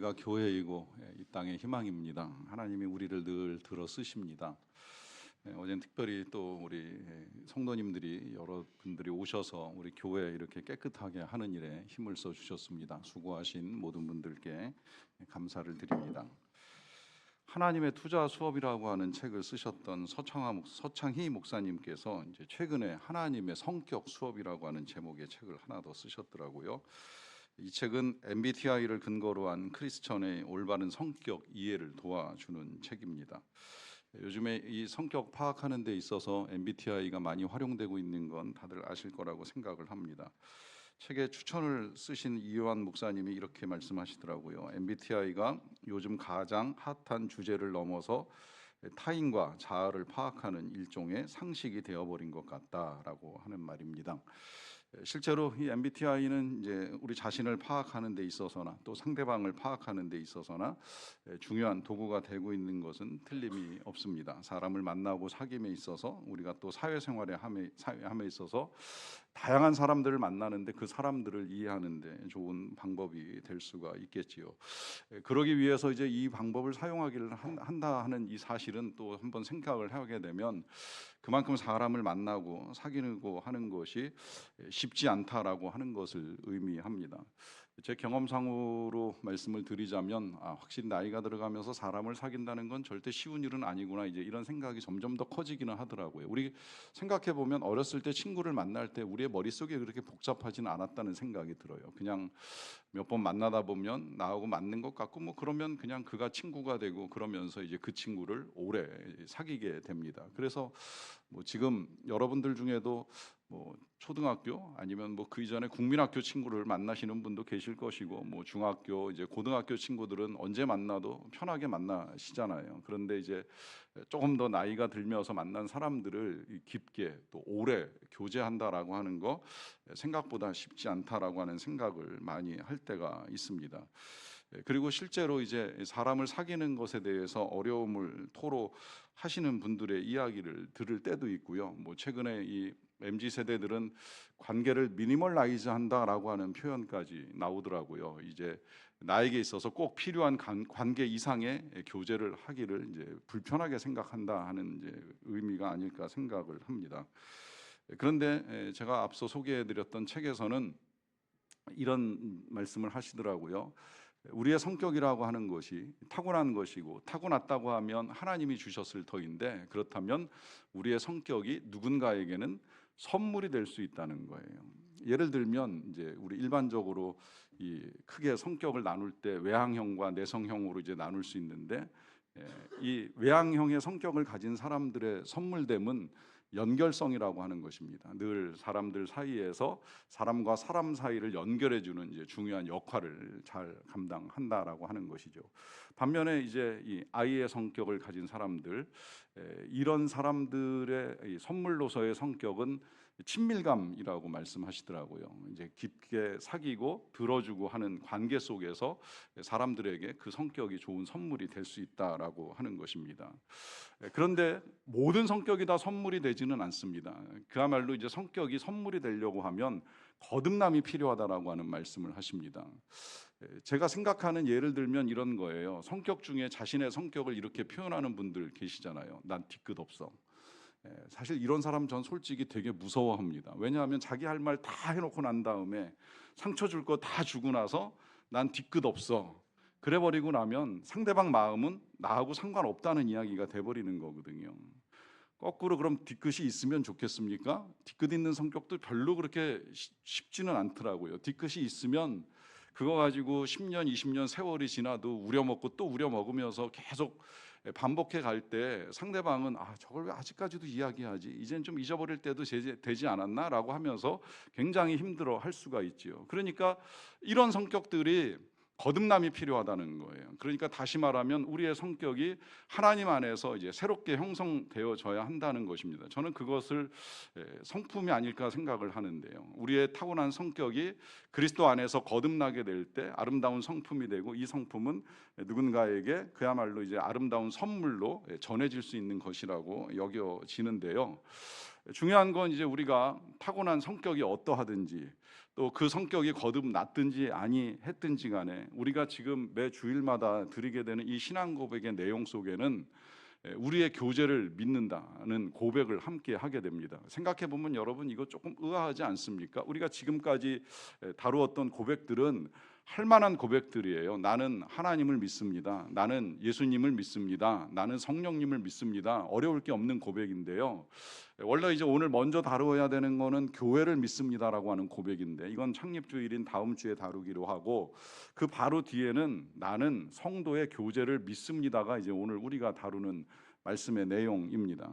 우리가 교회이고 이 땅의 희망입니다. 하나님이 우리를 늘 들어 쓰십니다. 어제는 특별히 또 우리 성도님들이 여러 분들이 오셔서 우리 교회 이렇게 깨끗하게 하는 일에 힘을 써 주셨습니다. 수고하신 모든 분들께 감사를 드립니다. 하나님의 투자 수업이라고 하는 책을 쓰셨던 서창희 목사님께서 이제 최근에 하나님의 성격 수업이라고 하는 제목의 책을 하나 더 쓰셨더라고요. 이 책은 MBTI를 근거로 한 크리스천의 올바른 성격 이해를 도와주는 책입니다. 요즘에 이 성격 파악하는 데 있어서 MBTI가 많이 활용되고 있는 건 다들 아실 거라고 생각을 합니다. 책에 추천을 쓰신 이요한 목사님이 이렇게 말씀하시더라고요. MBTI가 요즘 가장 핫한 주제를 넘어서 타인과 자아를 파악하는 일종의 상식이 되어버린 것 같다라고 하는 말입니다. 실제로 이 MBTI는 이제 우리 자신을 파악하는 데 있어서나 또 상대방을 파악하는 데 있어서나 중요한 도구가 되고 있는 것은 틀림이 없습니다. 사람을 만나고 사귐에 있어서 우리가 또 사회생활에 함에 있어서 다양한 사람들을 만나는데 그 사람들을 이해하는 데 좋은 방법이 될 수가 있겠지요. 그러기 위해서 이제 이 방법을 사용하기를 한다 하는 이 사실은 또 한번 생각을 하게 되면 그만큼 사람을 만나고 사귀고 하는 것이 쉽지 않다라고 하는 것을 의미합니다. 제 경험상으로 말씀을 드리자면 확실히 나이가 들어가면서 사람을 사귄다는 건 절대 쉬운 일은 아니구나, 이제 이런 생각이 점점 더 커지기는 하더라고요. 우리 생각해 보면 어렸을 때 친구를 만날 때 우리의 머릿속에 그렇게 복잡하지는 않았다는 생각이 들어요. 그냥 몇 번 만나다 보면 나하고 맞는 것 같고 뭐 그러면 그냥 그가 친구가 되고 그러면서 이제 그 친구를 오래 사귀게 됩니다. 그래서 뭐 지금 여러분들 중에도 뭐 초등학교 아니면 뭐 그 이전에 국민학교 친구를 만나시는 분도 계실 것이고 뭐 중학교 이제 고등학교 친구들은 언제 만나도 편하게 만나시잖아요. 그런데 이제 조금 더 나이가 들면서 만난 사람들을 깊게 또 오래 교제한다라고 하는 거 생각보다 쉽지 않다라고 하는 생각을 많이 할 때가 있습니다. 그리고 실제로 이제 사람을 사귀는 것에 대해서 어려움을 토로하시는 분들의 이야기를 들을 때도 있고요. 뭐 최근에 이 MZ 세대들은 관계를 미니멀라이즈 한다라고 하는 표현까지 나오더라고요. 이제 나에게 있어서 꼭 필요한 관계 이상의 교제를 하기를 이제 불편하게 생각한다 하는 이제 의미가 아닐까 생각을 합니다. 그런데 제가 앞서 소개해드렸던 책에서는 이런 말씀을 하시더라고요. 우리의 성격이라고 하는 것이 타고난 것이고 타고났다고 하면 하나님이 주셨을 터인데, 그렇다면 우리의 성격이 누군가에게는 선물이 될 수 있다는 거예요. 예를 들면 이제 우리 일반적으로 이 크게 성격을 나눌 때 외향형과 내성형으로 이제 나눌 수 있는데, 이 외향형의 성격을 가진 사람들의 선물됨은 연결성이라고 하는 것입니다. 늘 사람들 사이에서 사람과 사람 사이를 연결해주는 이제 중요한 역할을 잘 감당한다라고 하는 것이죠. 반면에 이제 이 I의 성격을 가진 사람들, 이런 사람들의 이 선물로서의 성격은 친밀감이라고 말씀하시더라고요. 이제 깊게 사귀고 들어주고 하는 관계 속에서 사람들에게 그 성격이 좋은 선물이 될 수 있다라고 하는 것입니다. 그런데 모든 성격이 다 선물이 되지는 않습니다. 그야말로 이제 성격이 선물이 되려고 하면 거듭남이 필요하다라고 하는 말씀을 하십니다. 제가 생각하는 예를 들면 이런 거예요. 성격 중에 자신의 성격을 이렇게 표현하는 분들 계시잖아요. 난 뒤끝 없어. 사실 이런 사람 전 솔직히 되게 무서워합니다. 왜냐하면 자기 할 말 다 해놓고 난 다음에 상처 줄 거 다 주고 나서 난 뒤끝 없어, 그래 버리고 나면 상대방 마음은 나하고 상관없다는 이야기가 돼버리는 거거든요. 거꾸로 그럼 뒤끝이 있으면 좋겠습니까? 뒤끝 있는 성격도 별로 그렇게 쉽지는 않더라고요. 뒤끝이 있으면 그거 가지고 10년, 20년 세월이 지나도 우려먹고 또 우려먹으면서 계속 반복해 갈 때 상대방은 저걸 왜 아직까지도 이야기하지? 이젠 좀 잊어버릴 때도 되지 않았나? 라고 하면서 굉장히 힘들어 할 수가 있지요. 그러니까 이런 성격들이 거듭남이 필요하다는 거예요. 그러니까 다시 말하면 우리의 성격이 하나님 안에서 이제 새롭게 형성되어져야 한다는 것입니다. 저는 그것을 성품이 아닐까 생각을 하는데요. 우리의 타고난 성격이 그리스도 안에서 거듭나게 될 때 아름다운 성품이 되고, 이 성품은 누군가에게 그야말로 이제 아름다운 선물로 전해질 수 있는 것이라고 여겨지는데요. 중요한 건 이제 우리가 타고난 성격이 어떠하든지 또 그 성격이 거듭났든지 아니했든지 간에 우리가 지금 매 주일마다 드리게 되는 이 신앙 고백의 내용 속에는 우리의 교제를 믿는다는 고백을 함께 하게 됩니다. 생각해 보면 여러분, 이거 조금 의아하지 않습니까? 우리가 지금까지 다루었던 고백들은 할 만한 고백들이에요. 나는 하나님을 믿습니다. 나는 예수님을 믿습니다. 나는 성령님을 믿습니다. 어려울 게 없는 고백인데요. 원래 이제 오늘 먼저 다루어야 되는 거는 교회를 믿습니다라고 하는 고백인데, 이건 창립주일인 다음 주에 다루기로 하고, 그 바로 뒤에는 나는 성도의 교제를 믿습니다가 이제 오늘 우리가 다루는 말씀의 내용입니다.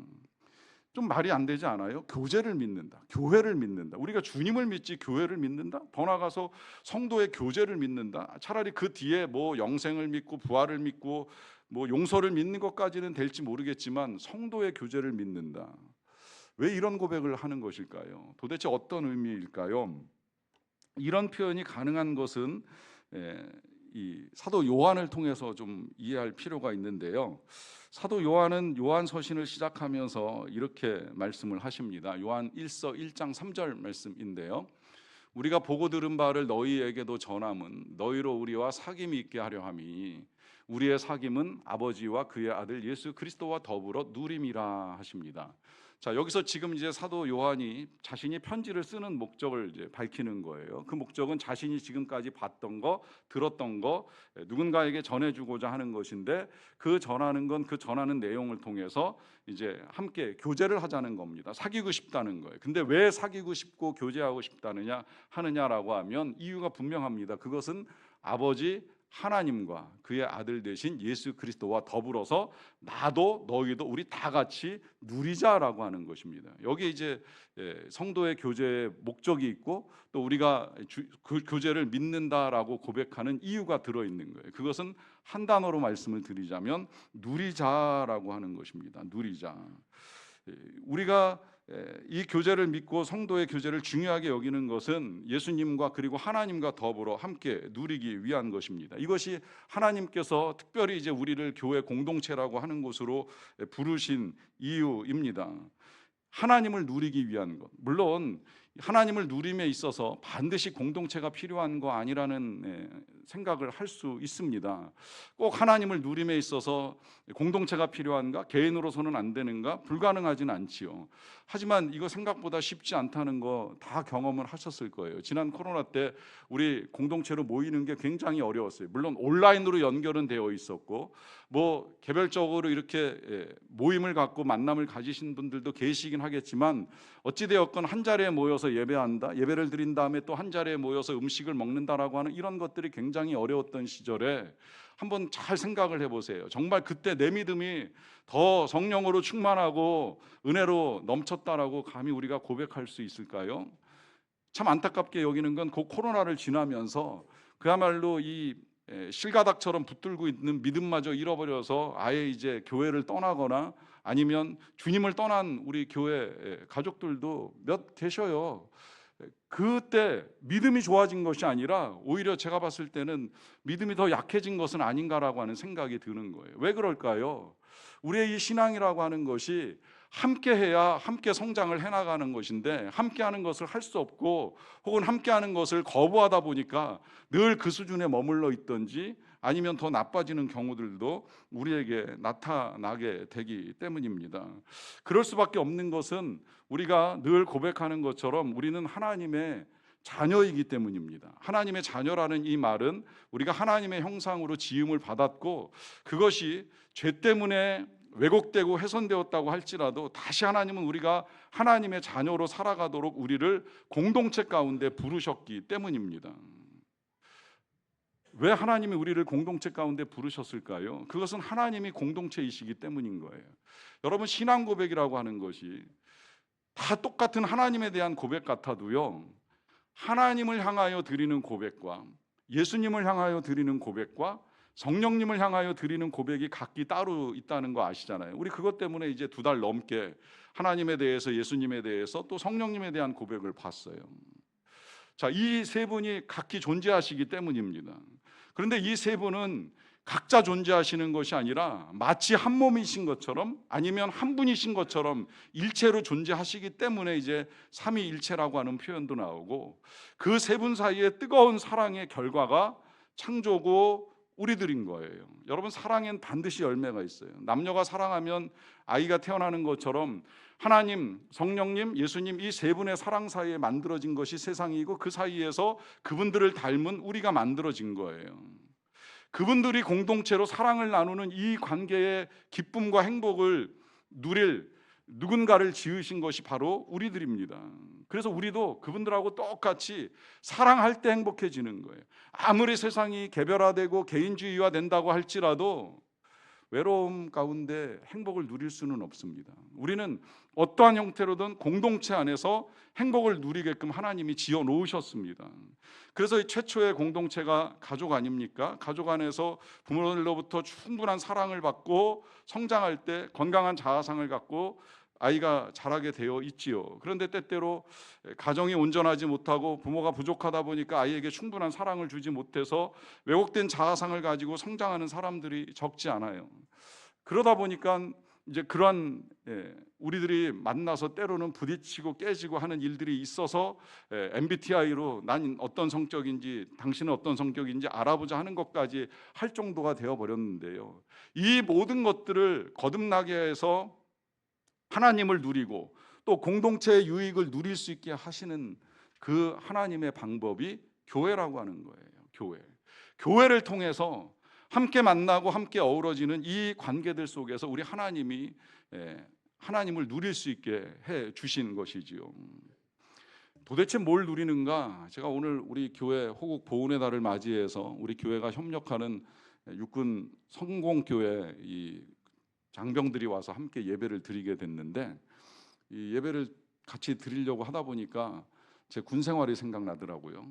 좀 말이 안 되지 않아요? 교제를 믿는다, 교회를 믿는다. 우리가 주님을 믿지 교회를 믿는다? 더 나아가서 성도의 교제를 믿는다? 차라리 그 뒤에 뭐 영생을 믿고 부활을 믿고 뭐 용서를 믿는 것까지는 될지 모르겠지만 성도의 교제를 믿는다. 왜 이런 고백을 하는 것일까요? 도대체 어떤 의미일까요? 이런 표현이 가능한 것은 이 사도 요한을 통해서 좀 이해할 필요가 있는데요. 사도 요한은 요한서신을 시작하면서 이렇게 말씀을 하십니다. 요한 1서 1장 3절 말씀인데요. 우리가 보고 들은 바를 너희에게도 전함은 너희로 우리와 사귐이 있게 하려 함이 우리의 사귐은 아버지와 그의 아들 예수 그리스도와 더불어 누림이라 하십니다. 자, 여기서 지금 이제 사도 요한이 자신이 편지를 쓰는 목적을 이제 밝히는 거예요. 그 목적은 자신이 지금까지 봤던 거, 들었던 거 누군가에게 전해주고자 하는 것인데, 그 전하는 건 그 전하는 내용을 통해서 이제 함께 교제를 하자는 겁니다. 사귀고 싶다는 거예요. 근데 왜 사귀고 싶고 교제하고 하느냐라고 하면 이유가 분명합니다. 그것은 아버지 하나님과 그의 아들 되신 예수 그리스도와 더불어서 나도 너희도 우리 다 같이 누리자라고 하는 것입니다. 여기 이제 성도의 교제의 목적이 있고, 또 우리가 그 교제를 믿는다라고 고백하는 이유가 들어있는 거예요. 그것은 한 단어로 말씀을 드리자면 누리자라고 하는 것입니다. 누리자. 우리가 이 교제를 믿고 성도의 교제를 중요하게 여기는 것은 예수님과 그리고 하나님과 더불어 함께 누리기 위한 것입니다. 이것이 하나님께서 특별히 이제 우리를 교회 공동체라고 하는 곳으로 부르신 이유입니다. 하나님을 누리기 위한 것. 물론 하나님을 누림에 있어서 반드시 공동체가 필요한 거 아니라는 생각을 할 수 있습니다. 꼭 하나님을 누림에 있어서 공동체가 필요한가? 개인으로서는 안 되는가? 불가능하진 않지요. 하지만 이거 생각보다 쉽지 않다는 거 다 경험을 하셨을 거예요. 지난 코로나 때 우리 공동체로 모이는 게 굉장히 어려웠어요. 물론 온라인으로 연결은 되어 있었고, 뭐 개별적으로 이렇게 모임을 갖고 만남을 가지신 분들도 계시긴 하겠지만, 어찌되었건 한 자리에 모여서 예배한다, 예배를 드린 다음에 또 한 자리에 모여서 음식을 먹는다라고 하는 이런 것들이 굉장히 어려웠던 시절에 한번 잘 생각을 해보세요. 정말 그때 내 믿음이 더 성령으로 충만하고 은혜로 넘쳤다라고 감히 우리가 고백할 수 있을까요? 참 안타깝게 여기는 건 그 코로나를 지나면서 그야말로 이 실가닥처럼 붙들고 있는 믿음마저 잃어버려서 아예 이제 교회를 떠나거나 아니면 주님을 떠난 우리 교회 가족들도 몇 계셔요. 그때 믿음이 좋아진 것이 아니라 오히려 제가 봤을 때는 믿음이 더 약해진 것은 아닌가라고 하는 생각이 드는 거예요. 왜 그럴까요? 우리의 이 신앙이라고 하는 것이 함께 해야 함께 성장을 해나가는 것인데, 함께 하는 것을 할 수 없고 혹은 함께 하는 것을 거부하다 보니까 늘 그 수준에 머물러 있든지 아니면 더 나빠지는 경우들도 우리에게 나타나게 되기 때문입니다. 그럴 수밖에 없는 것은 우리가 늘 고백하는 것처럼 우리는 하나님의 자녀이기 때문입니다. 하나님의 자녀라는 이 말은 우리가 하나님의 형상으로 지음을 받았고, 그것이 죄 때문에 왜곡되고 훼손되었다고 할지라도 다시 하나님은 우리가 하나님의 자녀로 살아가도록 우리를 공동체 가운데 부르셨기 때문입니다. 왜 하나님이 우리를 공동체 가운데 부르셨을까요? 그것은 하나님이 공동체이시기 때문인 거예요. 여러분, 신앙 고백이라고 하는 것이 다 똑같은 하나님에 대한 고백 같아도요, 하나님을 향하여 드리는 고백과 예수님을 향하여 드리는 고백과 성령님을 향하여 드리는 고백이 각기 따로 있다는 거 아시잖아요. 우리 그것 때문에 이제 2달 넘게 하나님에 대해서, 예수님에 대해서, 또 성령님에 대한 고백을 봤어요. 자, 이 세 분이 각기 존재하시기 때문입니다. 그런데 이 세 분은 각자 존재하시는 것이 아니라 마치 한 몸이신 것처럼 아니면 한 분이신 것처럼 일체로 존재하시기 때문에 이제 삼위일체라고 하는 표현도 나오고, 그 세 분 사이에 뜨거운 사랑의 결과가 창조고 우리들인 거예요. 여러분, 사랑엔 반드시 열매가 있어요. 남녀가 사랑하면 아이가 태어나는 것처럼 하나님, 성령님, 예수님 이 세 분의 사랑 사이에 만들어진 것이 세상이고, 그 사이에서 그분들을 닮은 우리가 만들어진 거예요. 그분들이 공동체로 사랑을 나누는 이 관계의 기쁨과 행복을 누릴 누군가를 지으신 것이 바로 우리들입니다. 그래서 우리도 그분들하고 똑같이 사랑할 때 행복해지는 거예요. 아무리 세상이 개별화되고 개인주의화 된다고 할지라도 외로움 가운데 행복을 누릴 수는 없습니다. 우리는 어떠한 형태로든 공동체 안에서 행복을 누리게끔 하나님이 지어 놓으셨습니다. 그래서 최초의 공동체가 가족 아닙니까? 가족 안에서 부모들로부터 충분한 사랑을 받고 성장할 때 건강한 자아상을 갖고 아이가 자라게 되어 있지요. 그런데 때때로 가정이 온전하지 못하고 부모가 부족하다 보니까 아이에게 충분한 사랑을 주지 못해서 왜곡된 자아상을 가지고 성장하는 사람들이 적지 않아요. 그러다 보니까 이제 그러한 우리들이 만나서 때로는 부딪히고 깨지고 하는 일들이 있어서 MBTI로 난 어떤 성격인지 당신은 어떤 성격인지 알아보자 하는 것까지 할 정도가 되어버렸는데요. 이 모든 것들을 거듭나게 해서 하나님을 누리고 또 공동체의 유익을 누릴 수 있게 하시는 그 하나님의 방법이 교회라고 하는 거예요. 교회를 통해서 함께 만나고 함께 어우러지는 이 관계들 속에서 우리 하나님이 하나님을 누릴 수 있게 해 주신 것이지요. 도대체 뭘 누리는가? 제가 오늘 우리 교회 호국 보훈의 달을 맞이해서 우리 교회가 협력하는 육군 성공교회 이 장병들이 와서 함께 예배를 드리게 됐는데, 이 예배를 같이 드리려고 하다 보니까 제 군 생활이 생각나더라고요.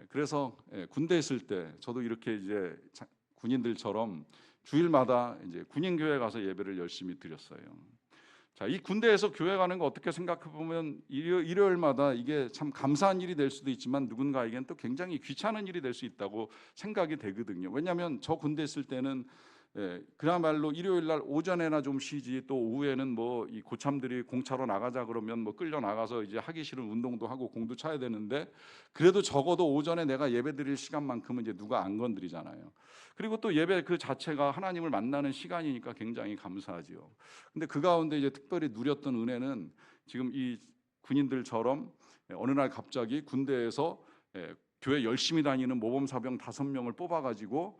그래서 군대 있을 때 저도 이렇게 이제 군인들처럼 주일마다 이제 군인교회 가서 예배를 열심히 드렸어요. 자, 이 군대에서 교회 가는 거 어떻게 생각해 보면 일요일마다 이게 참 감사한 일이 될 수도 있지만 누군가에겐 또 굉장히 귀찮은 일이 될 수 있다고 생각이 되거든요. 왜냐하면 저 군대 있을 때는 그야말로 일요일 날 오전에나 좀 쉬지, 또 오후에는 뭐 이 고참들이 공차로 나가자 그러면 뭐 끌려 나가서 이제 하기 싫은 운동도 하고 공도 차야 되는데, 그래도 적어도 오전에 내가 예배 드릴 시간만큼은 이제 누가 안 건드리잖아요. 그리고 또 예배 그 자체가 하나님을 만나는 시간이니까 굉장히 감사하지요. 근데 그 가운데 이제 특별히 누렸던 은혜는 지금 이 군인들처럼 어느 날 갑자기 군대에서 교회 열심히 다니는 모범사병 5명을 뽑아가지고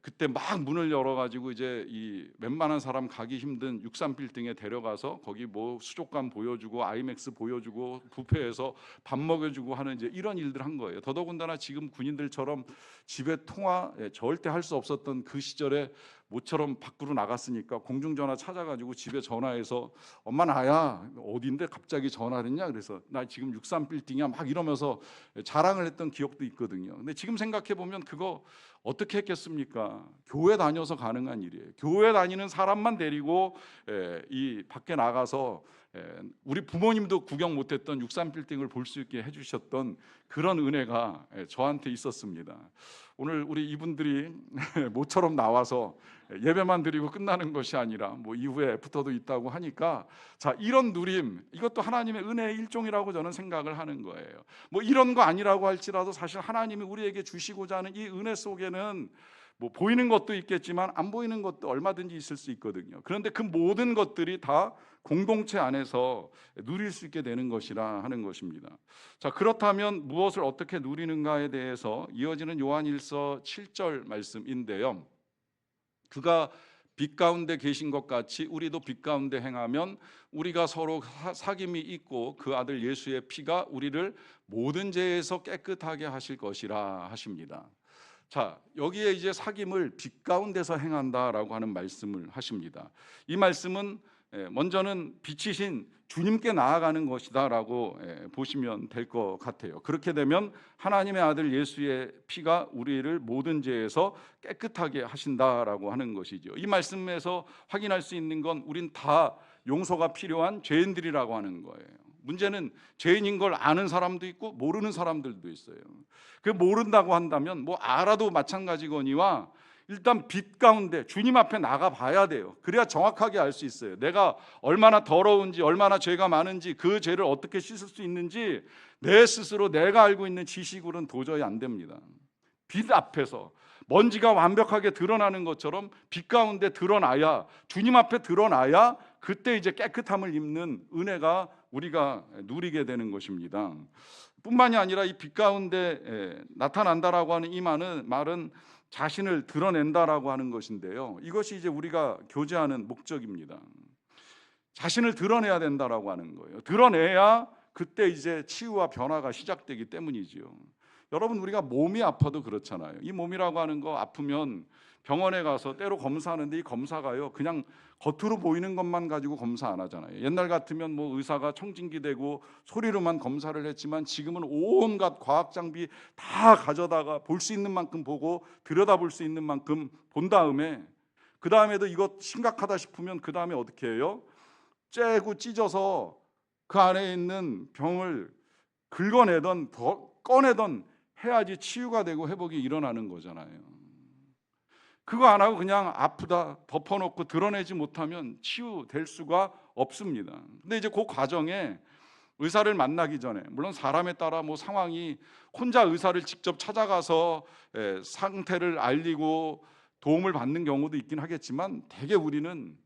그때 막 문을 열어가지고 이제 이 웬만한 사람 가기 힘든 63빌딩에 데려가서 거기 뭐 수족관 보여주고 아이맥스 보여주고 뷔페에서 밥 먹여주고 하는 이제 이런 일들 한 거예요. 더더군다나 지금 군인들처럼 집에 통화 절대 할 수 없었던 그 시절에 모처럼 밖으로 나갔으니까 공중전화 찾아가지고 집에 전화해서 엄마 나야 어딘데 갑자기 전화를 했냐, 그래서 나 지금 63빌딩이야 막 이러면서 자랑을 했던 기억도 있거든요. 근데 지금 생각해 보면 그거 어떻게 했겠습니까? 교회 다녀서 가능한 일이에요. 교회 다니는 사람만 데리고 이 밖에 나가서 우리 부모님도 구경 못했던 63빌딩을 볼 수 있게 해주셨던 그런 은혜가 저한테 있었습니다. 오늘 우리 이분들이 모처럼 나와서 예배만 드리고 끝나는 것이 아니라 뭐 이후에 애프터도 있다고 하니까, 자, 이런 누림, 이것도 하나님의 은혜의 일종이라고 저는 생각을 하는 거예요. 뭐 이런 거 아니라고 할지라도 사실 하나님이 우리에게 주시고자 하는 이 은혜 속에는 뭐 보이는 것도 있겠지만 안 보이는 것도 얼마든지 있을 수 있거든요. 그런데 그 모든 것들이 다 공동체 안에서 누릴 수 있게 되는 것이라 하는 것입니다. 자, 그렇다면 무엇을 어떻게 누리는가에 대해서 이어지는 요한일서 7절 말씀인데요. 그가 빛 가운데 계신 것 같이 우리도 빛 가운데 행하면 우리가 서로 사귐이 있고 그 아들 예수의 피가 우리를 모든 죄에서 깨끗하게 하실 것이라 하십니다. 자, 여기에 이제 사귐을 빛 가운데서 행한다라고 하는 말씀을 하십니다. 이 말씀은 먼저는 빛이신 주님께 나아가는 것이다라고 보시면 될 것 같아요. 그렇게 되면 하나님의 아들 예수의 피가 우리를 모든 죄에서 깨끗하게 하신다라고 하는 것이죠. 이 말씀에서 확인할 수 있는 건 우린 다 용서가 필요한 죄인들이라고 하는 거예요. 문제는 죄인인 걸 아는 사람도 있고 모르는 사람들도 있어요. 그 모른다고 한다면 뭐 알아도 마찬가지거니와 일단 빛 가운데 주님 앞에 나가 봐야 돼요. 그래야 정확하게 알 수 있어요. 내가 얼마나 더러운지, 얼마나 죄가 많은지, 그 죄를 어떻게 씻을 수 있는지 내 스스로 내가 알고 있는 지식으로는 도저히 안 됩니다. 빛 앞에서 먼지가 완벽하게 드러나는 것처럼 빛 가운데 드러나야, 주님 앞에 드러나야 그때 이제 깨끗함을 입는 은혜가 우리가 누리게 되는 것입니다. 뿐만이 아니라 이 빛 가운데 나타난다라고 하는 이 말은 자신을 드러낸다라고 하는 것인데요. 이것이 이제 우리가 교제하는 목적입니다. 자신을 드러내야 된다라고 하는 거예요. 드러내야 그때 이제 치유와 변화가 시작되기 때문이지요. 여러분, 우리가 몸이 아파도 그렇잖아요. 이 몸이라고 하는 거 아프면 병원에 가서 때로 검사하는데 이 검사가요, 그냥 겉으로 보이는 것만 가지고 검사 안 하잖아요. 옛날 같으면 뭐 의사가 청진기 대고 소리로만 검사를 했지만 지금은 온갖 과학 장비 다 가져다가 볼 수 있는 만큼 보고 들여다볼 수 있는 만큼 본 다음에, 그 다음에도 이거 심각하다 싶으면 그 다음에 어떻게 해요? 째고 찢어서 그 안에 있는 병을 긁어내던 꺼내던 해야지 치유가 되고 회복이 일어나는 거잖아요. 그거 안 하고 그냥 아프다 덮어놓고 드러내지 못하면 치유될 수가 없습니다. 근데 이제 그 과정에 의사를 만나기 전에, 물론 사람에 따라 뭐 상황이, 혼자 의사를 직접 찾아가서 상태를 알리고 도움을 받는 경우도 있긴 하겠지만, 대개 우리는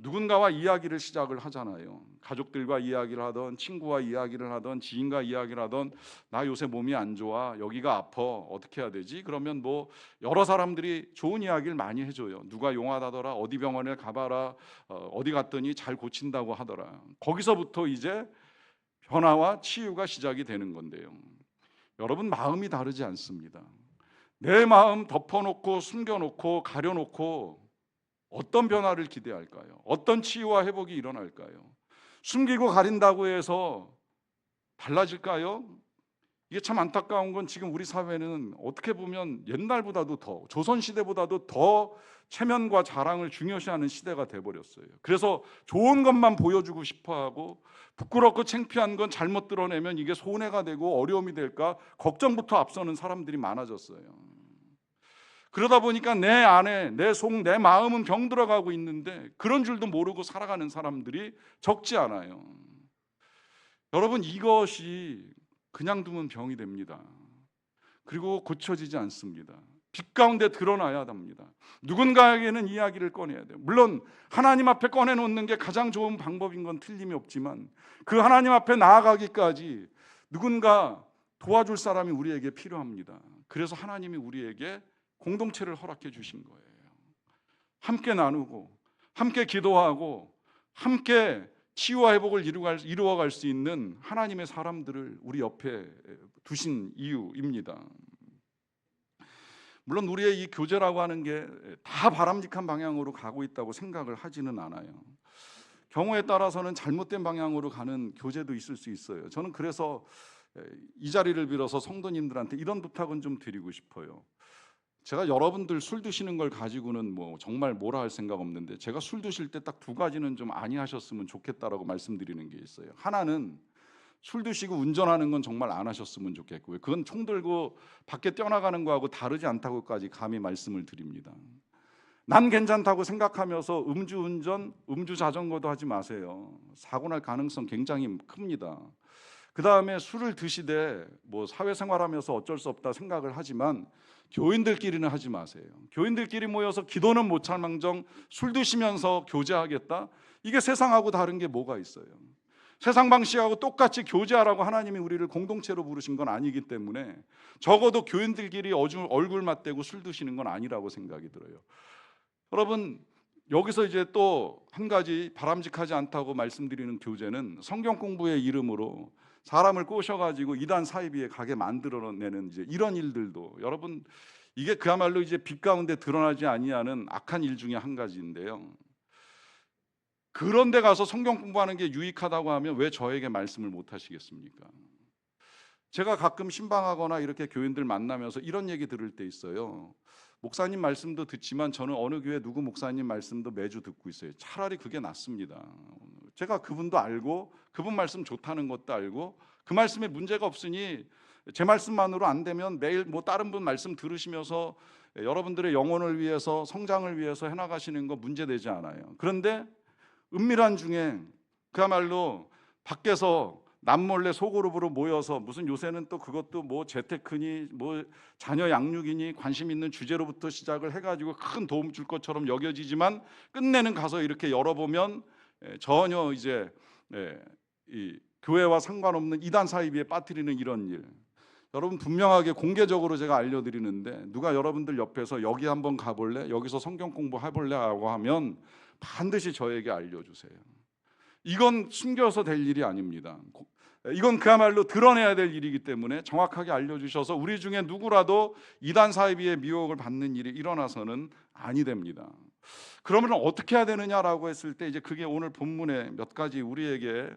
누군가와 이야기를 시작을 하잖아요. 가족들과 이야기를 하던, 친구와 이야기를 하던, 지인과 이야기를 하던, 나 요새 몸이 안 좋아, 여기가 아파, 어떻게 해야 되지? 그러면 뭐 여러 사람들이 좋은 이야기를 많이 해줘요. 누가 용하다더라, 어디 병원에 가봐라, 어디 갔더니 잘 고친다고 하더라. 거기서부터 이제 변화와 치유가 시작이 되는 건데요. 여러분, 마음이 다르지 않습니다. 내 마음 덮어놓고 숨겨놓고 가려놓고 어떤 변화를 기대할까요? 어떤 치유와 회복이 일어날까요? 숨기고 가린다고 해서 달라질까요? 이게 참 안타까운 건, 지금 우리 사회는 어떻게 보면 옛날보다도 더, 조선시대보다도 더 체면과 자랑을 중요시하는 시대가 돼버렸어요. 그래서 좋은 것만 보여주고 싶어하고, 부끄럽고 창피한 건 잘못 드러내면 이게 손해가 되고 어려움이 될까 걱정부터 앞서는 사람들이 많아졌어요. 그러다 보니까 내 안에 내 마음은 병들어가고 있는데 그런 줄도 모르고 살아가는 사람들이 적지 않아요. 여러분, 이것이 그냥 두면 병이 됩니다. 그리고 고쳐지지 않습니다. 빛 가운데 드러나야 합니다. 누군가에게는 이야기를 꺼내야 돼요. 물론 하나님 앞에 꺼내놓는 게 가장 좋은 방법인 건 틀림이 없지만, 그 하나님 앞에 나아가기까지 누군가 도와줄 사람이 우리에게 필요합니다. 그래서 하나님이 우리에게 공동체를 허락해 주신 거예요. 함께 나누고, 함께 기도하고, 함께 치유와 회복을 이루어갈 수 있는 하나님의 사람들을 우리 옆에 두신 이유입니다. 물론 우리의 이 교제라고 하는 게 다 바람직한 방향으로 가고 있다고 생각을 하지는 않아요. 경우에 따라서는 잘못된 방향으로 가는 교제도 있을 수 있어요. 저는 그래서 이 자리를 빌어서 성도님들한테 이런 부탁은 좀 드리고 싶어요. 제가 여러분들 술 드시는 걸 가지고는 뭐 정말 뭐라 할 생각 없는데, 제가 술 드실 때 딱 두 가지는 좀 아니하셨으면 좋겠다라고 말씀드리는 게 있어요. 하나는, 술 드시고 운전하는 건 정말 안 하셨으면 좋겠고요. 그건 총 들고 밖에 뛰어나가는 거하고 다르지 않다고까지 감히 말씀을 드립니다. 난 괜찮다고 생각하면서 음주운전, 음주자전거도 하지 마세요. 사고 날 가능성 굉장히 큽니다. 그 다음에 술을 드시되 뭐 사회생활하면서 어쩔 수 없다 생각을 하지만 교인들끼리는 하지 마세요. 교인들끼리 모여서 기도는 못할망정 술 드시면서 교제하겠다? 이게 세상하고 다른 게 뭐가 있어요? 세상 방식하고 똑같이 교제하라고 하나님이 우리를 공동체로 부르신 건 아니기 때문에, 적어도 교인들끼리 얼굴 맞대고 술 드시는 건 아니라고 생각이 들어요. 여러분, 여기서 이제 또 한 가지 바람직하지 않다고 말씀드리는 교제는, 성경 공부의 이름으로 사람을 꼬셔가지고 이단 사이비에 가게 만들어내는 이제 이런 일들도, 여러분, 이게 그야말로 이제 빛 가운데 드러나지 아니하는 악한 일 중에 한 가지인데요. 그런 데 가서 성경 공부하는 게 유익하다고 하면 왜 저에게 말씀을 못 하시겠습니까? 제가 가끔 신방하거나 이렇게 교인들 만나면서 이런 얘기 들을 때 있어요. 목사님 말씀도 듣지만 저는 어느 교회 누구 목사님 말씀도 매주 듣고 있어요. 차라리 그게 낫습니다. 제가 그분도 알고 그분 말씀 좋다는 것도 알고 그 말씀에 문제가 없으니 제 말씀만으로 안 되면 매일 뭐 다른 분 말씀 들으시면서 여러분들의 영혼을 위해서, 성장을 위해서 해나가시는 거 문제되지 않아요. 그런데 은밀한 중에 그야말로 밖에서 남몰래 소그룹으로 모여서 무슨 요새는 또 그것도 뭐 재테크니 뭐 자녀 양육이니 관심 있는 주제로부터 시작을 해가지고 큰 도움 줄 것처럼 여겨지지만 끝내는 가서 이렇게 열어보면 전혀 이제 이 교회와 상관없는 이단 사이비에 빠뜨리는 이런 일, 여러분 분명하게 공개적으로 제가 알려드리는데 누가 여러분들 옆에서 여기 한번 가볼래? 여기서 성경 공부해볼래? 하고 하면 반드시 저에게 알려주세요. 이건 숨겨서 될 일이 아닙니다. 이건 그야말로 드러내야 될 일이기 때문에 정확하게 알려주셔서 우리 중에 누구라도 이단 사이비의 미혹을 받는 일이 일어나서는 아니 됩니다. 그러면 어떻게 해야 되느냐라고 했을 때 이제 그게 오늘 본문에 몇 가지 우리에게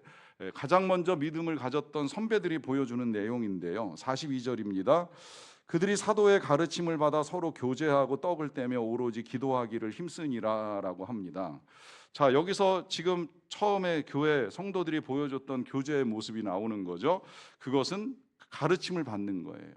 가장 먼저 믿음을 가졌던 선배들이 보여주는 내용인데요. 42절입니다. 그들이 사도의 가르침을 받아 서로 교제하고 떡을 떼며 오로지 기도하기를 힘쓰니라 라고 합니다. 자, 여기서 지금 처음에 교회 성도들이 보여줬던 교제의 모습이 나오는 거죠. 그것은 가르침을 받는 거예요.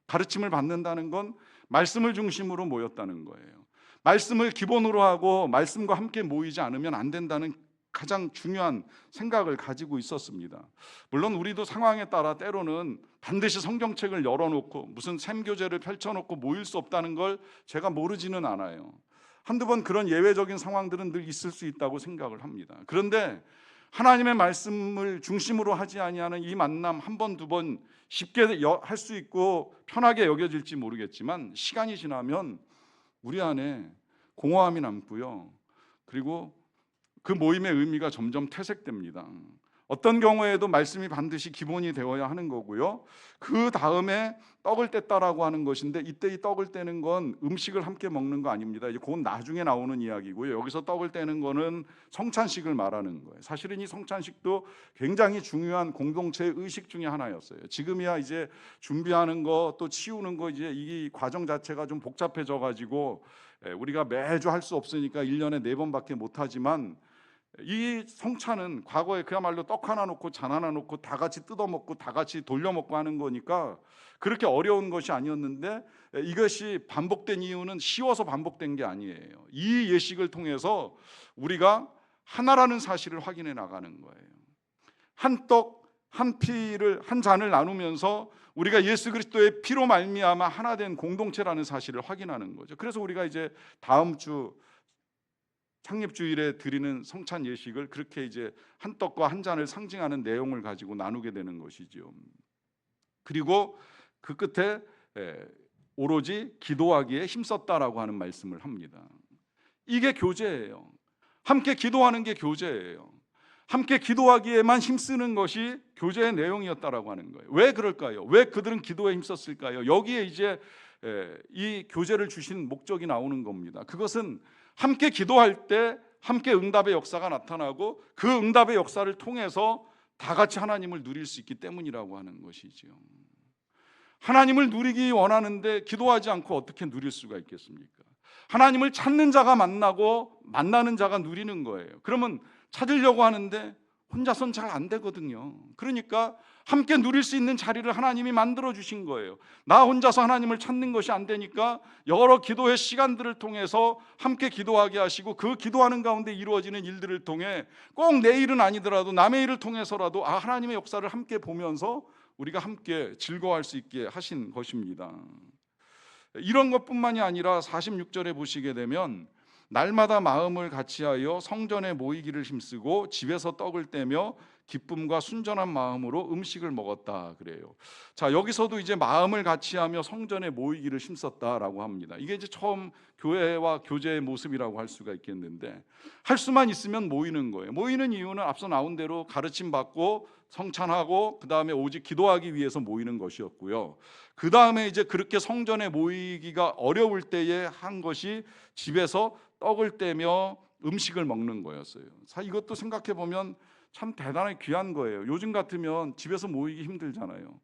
가르침을 받는다는 건 말씀을 중심으로 모였다는 거예요. 말씀을 기본으로 하고 말씀과 함께 모이지 않으면 안 된다는 가장 중요한 생각을 가지고 있었습니다. 물론 우리도 상황에 따라 때로는 반드시 성경책을 열어놓고 무슨 샘교제를 펼쳐놓고 모일 수 없다는 걸 제가 모르지는 않아요. 한두 번 그런 예외적인 상황들은 늘 있을 수 있다고 생각을 합니다. 그런데 하나님의 말씀을 중심으로 하지 아니하는 이 만남 한 번, 두 번 쉽게 할 수 있고 편하게 여겨질지 모르겠지만 시간이 지나면 우리 안에 공허함이 남고요. 그리고 그 모임의 의미가 점점 퇴색됩니다. 어떤 경우에도 말씀이 반드시 기본이 되어야 하는 거고요. 그 다음에 떡을 뗐다라고 하는 것인데 이때 이 떡을 떼는 건 음식을 함께 먹는 거 아닙니다. 이제 그건 나중에 나오는 이야기고요. 여기서 떡을 떼는 거는 성찬식을 말하는 거예요. 사실은 이 성찬식도 굉장히 중요한 공동체의 의식 중에 하나였어요. 지금이야 이제 준비하는 거 또 치우는 거 이제 이 과정 자체가 좀 복잡해져 가지고 우리가 매주 할 수 없으니까 1년에 4번밖에 못 하지만 이 성찬은 과거에 그야말로 떡 하나 놓고 잔 하나 놓고 다 같이 뜯어먹고 다 같이 돌려먹고 하는 거니까 그렇게 어려운 것이 아니었는데 이것이 반복된 이유는 쉬워서 반복된 게 아니에요. 이 예식을 통해서 우리가 하나라는 사실을 확인해 나가는 거예요. 한 떡, 한 피를, 한 잔을 나누면서 우리가 예수 그리스도의 피로 말미암아 하나 된 공동체라는 사실을 확인하는 거죠. 그래서 우리가 이제 다음 주 창립주일에 드리는 성찬 예식을 그렇게 이제 한 떡과 한 잔을 상징하는 내용을 가지고 나누게 되는 것이죠. 그리고 그 끝에 오로지 기도하기에 힘썼다라고 하는 말씀을 합니다. 이게 교제예요. 함께 기도하는 게 교제예요. 함께 기도하기에만 힘쓰는 것이 교제의 내용이었다라고 하는 거예요. 왜 그럴까요? 왜 그들은 기도에 힘썼을까요? 여기에 이제 이 교제를 주신 목적이 나오는 겁니다. 그것은 함께 기도할 때 함께 응답의 역사가 나타나고 그 응답의 역사를 통해서 다 같이 하나님을 누릴 수 있기 때문이라고 하는 것이죠. 하나님을 누리기 원하는데 기도하지 않고 어떻게 누릴 수가 있겠습니까? 하나님을 찾는 자가 만나고 만나는 자가 누리는 거예요. 그러면 찾으려고 하는데 혼자선 잘 안 되거든요. 그러니까 함께 누릴 수 있는 자리를 하나님이 만들어 주신 거예요. 나 혼자서 하나님을 찾는 것이 안 되니까 여러 기도의 시간들을 통해서 함께 기도하게 하시고 그 기도하는 가운데 이루어지는 일들을 통해 꼭 내 일은 아니더라도 남의 일을 통해서라도 하나님의 역사를 함께 보면서 우리가 함께 즐거워할 수 있게 하신 것입니다. 이런 것뿐만이 아니라 46절에 보시게 되면 날마다 마음을 같이하여 성전에 모이기를 힘쓰고 집에서 떡을 떼며 기쁨과 순전한 마음으로 음식을 먹었다 그래요. 자, 여기서도 이제 마음을 같이하며 성전에 모이기를 힘썼다라고 합니다. 이게 이제 처음 교회와 교제의 모습이라고 할 수가 있겠는데 할 수만 있으면 모이는 거예요. 모이는 이유는 앞서 나온 대로 가르침 받고 성찬하고 그 다음에 오직 기도하기 위해서 모이는 것이었고요. 그 다음에 이제 그렇게 성전에 모이기가 어려울 때에 한 것이 집에서 떡을 떼며 음식을 먹는 거였어요. 이것도 생각해 보면 참 대단히 귀한 거예요. 요즘 같으면 집에서 모이기 힘들잖아요.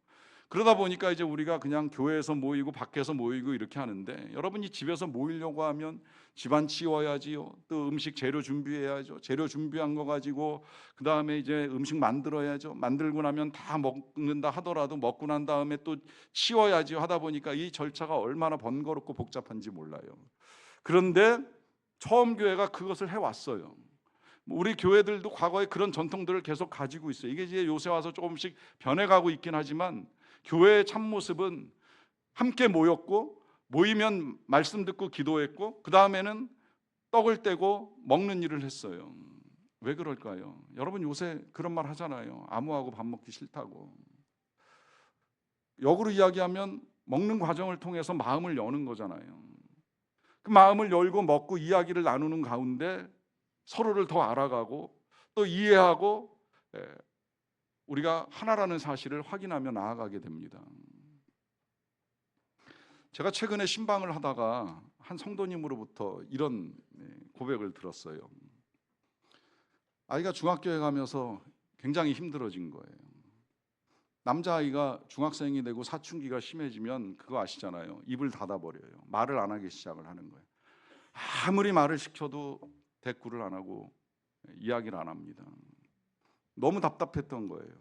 그러다 보니까 이제 우리가 그냥 교회에서 모이고 밖에서 모이고 이렇게 하는데, 여러분이 집에서 모이려고 하면 집안 치워야지요. 또 음식 재료 준비해야죠. 재료 준비한 거 가지고 그 다음에 이제 음식 만들어야죠. 만들고 나면 다 먹는다 하더라도 먹고 난 다음에 또 치워야지요. 하다 보니까 이 절차가 얼마나 번거롭고 복잡한지 몰라요. 그런데 처음 교회가 그것을 해왔어요. 우리 교회들도 과거에 그런 전통들을 계속 가지고 있어요. 이게 이제 요새 와서 조금씩 변해가고 있긴 하지만, 교회의 참모습은 함께 모였고, 모이면 말씀 듣고 기도했고, 그 다음에는 떡을 떼고 먹는 일을 했어요. 왜 그럴까요? 여러분 요새 그런 말 하잖아요. 아무하고 밥 먹기 싫다고. 역으로 이야기하면 먹는 과정을 통해서 마음을 여는 거잖아요. 그 마음을 열고 먹고 이야기를 나누는 가운데 서로를 더 알아가고 또 이해하고, 우리가 하나라는 사실을 확인하며 나아가게 됩니다. 제가 최근에 신방을 하다가 한 성도님으로부터 이런 고백을 들었어요. 아이가 중학교에 가면서 굉장히 힘들어진 거예요. 남자아이가 중학생이 되고 사춘기가 심해지면 그거 아시잖아요. 입을 닫아버려요. 말을 안 하기 시작을 하는 거예요. 아무리 말을 시켜도 대꾸를 안 하고 이야기를 안 합니다. 너무 답답했던 거예요.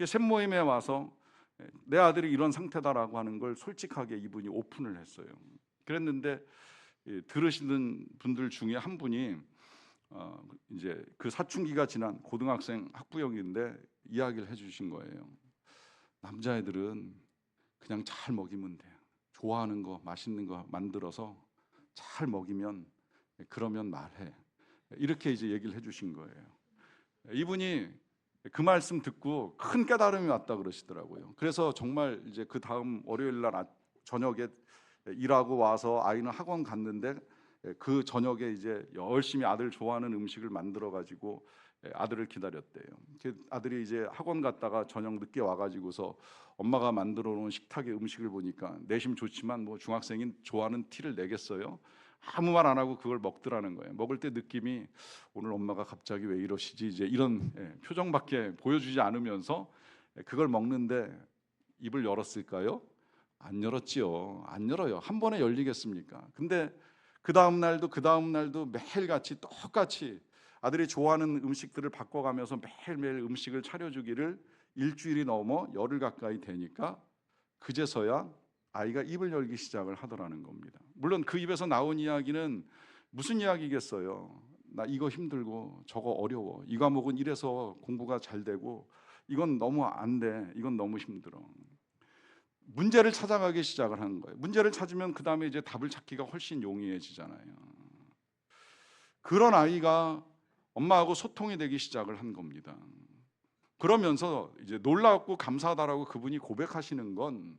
샘모임에 와서 내 아들이 이런 상태다라고 하는 걸 솔직하게 이분이 오픈을 했어요. 그랬는데 들으시는 분들 중에 한 분이 이제 그 사춘기가 지난 고등학생 학부형인데 이야기를 해주신 거예요. 남자애들은 그냥 잘 먹이면 돼요. 좋아하는 거 맛있는 거 만들어서 잘 먹이면 그러면 말해. 이렇게 이제 얘기를 해주신 거예요. 이분이 그 말씀 듣고 큰 깨달음이 왔다 그러시더라고요. 그래서 정말 이제 그 다음 월요일 날 저녁에 일하고 와서 아이는 학원 갔는데, 그 저녁에 이제 열심히 아들 좋아하는 음식을 만들어 가지고 아들을 기다렸대요. 아들이 이제 학원 갔다가 저녁 늦게 와가지고서 엄마가 만들어 놓은 식탁에 음식을 보니까 내심 좋지만 뭐 중학생인 좋아하는 티를 내겠어요. 아무 말 안 하고 그걸 먹더라는 거예요. 먹을 때 느낌이 오늘 엄마가 갑자기 왜 이러시지, 이제 이런 표정밖에 보여주지 않으면서 그걸 먹는데 입을 열었을까요? 안 열었지요. 안 열어요. 한 번에 열리겠습니까? 근데 그 다음 날도 매일같이 똑같이 아들이 좋아하는 음식들을 바꿔가면서 매일매일 음식을 차려주기를 일주일이 넘어 열흘 가까이 되니까 그제서야 아이가 입을 열기 시작을 하더라는 겁니다. 물론 그 입에서 나온 이야기는 무슨 이야기겠어요? 나 이거 힘들고 저거 어려워. 이 과목은 이래서 공부가 잘 되고 이건 너무 안 돼. 이건 너무 힘들어. 문제를 찾아가기 시작을 하는 거예요. 문제를 찾으면 그 다음에 이제 답을 찾기가 훨씬 용이해지잖아요. 그런 아이가 엄마하고 소통이 되기 시작을 한 겁니다. 그러면서 이제 놀랍고 감사하다라고 그분이 고백하시는 건,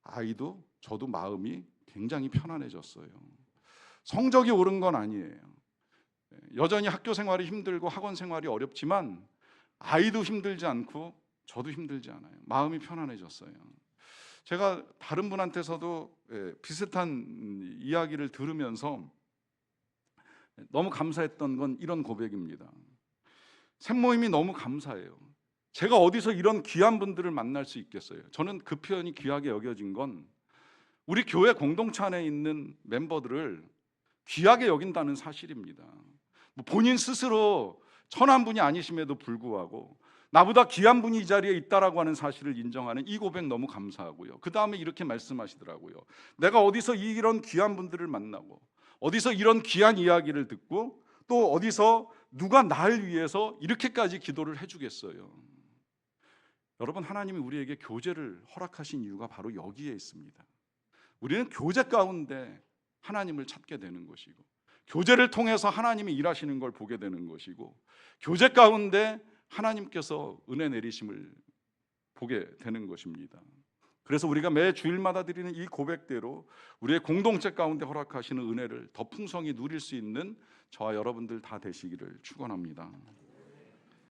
아이도 저도 마음이 굉장히 편안해졌어요. 성적이 오른 건 아니에요. 여전히 학교 생활이 힘들고 학원 생활이 어렵지만 아이도 힘들지 않고 저도 힘들지 않아요. 마음이 편안해졌어요. 제가 다른 분한테서도 비슷한 이야기를 들으면서 너무 감사했던 건 이런 고백입니다. 샘모임이 너무 감사해요. 제가 어디서 이런 귀한 분들을 만날 수 있겠어요? 저는 그 표현이 귀하게 여겨진 건 우리 교회 공동체 안에 있는 멤버들을 귀하게 여긴다는 사실입니다. 본인 스스로 천한 분이 아니심에도 불구하고 나보다 귀한 분이 이 자리에 있다라고 하는 사실을 인정하는 이 고백 너무 감사하고요. 그 다음에 이렇게 말씀하시더라고요. 내가 어디서 이런 귀한 분들을 만나고 어디서 이런 귀한 이야기를 듣고 또 어디서 누가 날 위해서 이렇게까지 기도를 해주겠어요. 여러분, 하나님이 우리에게 교제를 허락하신 이유가 바로 여기에 있습니다. 우리는 교제 가운데 하나님을 찾게 되는 것이고, 교제를 통해서 하나님이 일하시는 걸 보게 되는 것이고, 교제 가운데 하나님께서 은혜 내리심을 보게 되는 것입니다. 그래서 우리가 매 주일마다 드리는 이 고백대로 우리의 공동체 가운데 허락하시는 은혜를 더 풍성히 누릴 수 있는 저와 여러분들 다 되시기를 축원합니다.